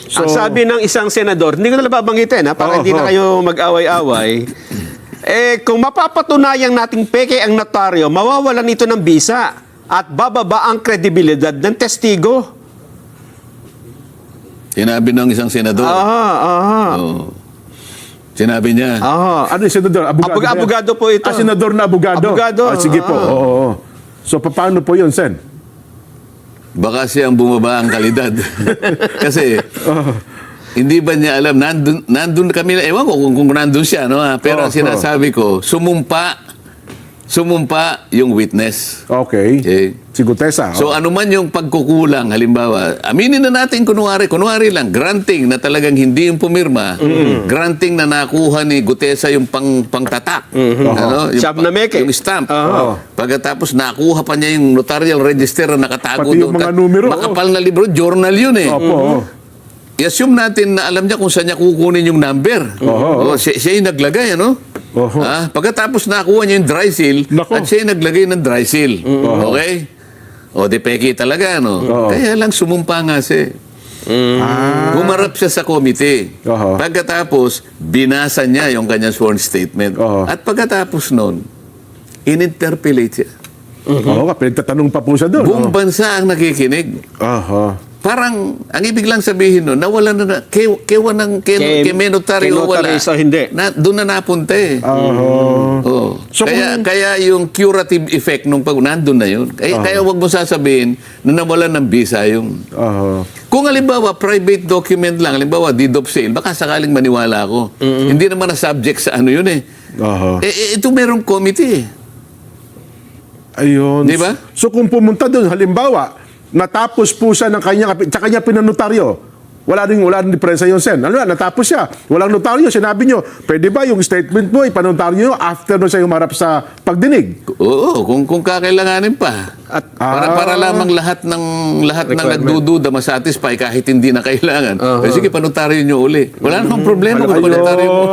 So, Ang sabi ng isang senador, hindi ko na babanggitin para hindi na kayo mag-away-away. Kung mapapatunayan nating peke ang notaryo, mawawalan ito ng bisa at bababa ang kredibilidad ng testigo. Sinabi ng isang senador. Oo. Sinabi niya. ano yung senador? Abogado, Abogado po ito. senador na abogado. Abogado. Sige po. Oo. So, paano po yun, Sen? Baka siyang bumaba ang kalidad. Kasi, hindi ba niya alam, nandun kami, ewan ko kung nandun siya, no? Pero ang sinasabi ko, sumumpa yung witness. Okay. Okay. Si Gutesa. So ano man yung pagkukulang, halimbawa, aminin na natin kunwari lang, granting na talagang hindi yung pumirma, granting na nakuha ni Gutesa yung pangtatak. Ano? Siyam na meke. Yung stamp. Pagkatapos nakuha pa niya yung notarial register na nakatago Pati yung doon. mga numero. Makapal na libro, journal yun eh. Opo. I-assume natin na alam niya kung saan niya kukunin yung number. Siya yung naglagay, ano? Pagkatapos nakuha niya yung dry seal, at siya yung naglagay ng dry seal. Okay? O, di peki talaga, no? Kaya lang sumumpa nga siya. Humarap siya sa committee. Pagkatapos, binasa niya yung kanyang sworn statement. At pagkatapos nun, in-interpellate siya. Oo nga, pinagtatanong pa po siya doon. Buong bansa ang nakikinig. Parang, ang ibig lang sabihin nun, nawala na, kay notaryo wala. Sa hindi. Doon na napunta eh. So, Kaya yung curative effect nung pag nandun na yun. Kaya wag mo sasabihin na nawalan ng visa yung... Kung halimbawa, private document lang, halimbawa, deed of sale, baka sakaling maniwala ako. Hindi naman na subject sa ano yun eh. Ito merong committee eh. Ayun. Di ba? So kung pumunta doon, halimbawa, natapos po siya ng kanya pinanotaryo, wala rin diferensya yun, Sen. Ano na, natapos siya. Walang notaryo. Sinabi nyo, pwede ba yung statement mo, ipanotaryo nyo after na siya humarap sa pagdinig? Oo, kung kakailanganin pa. At para lamang lahat ng nagdududa masatisfy kahit hindi na kailangan. Sige, panotaryo nyo uli. Wala namang problema kung panotaryo mo.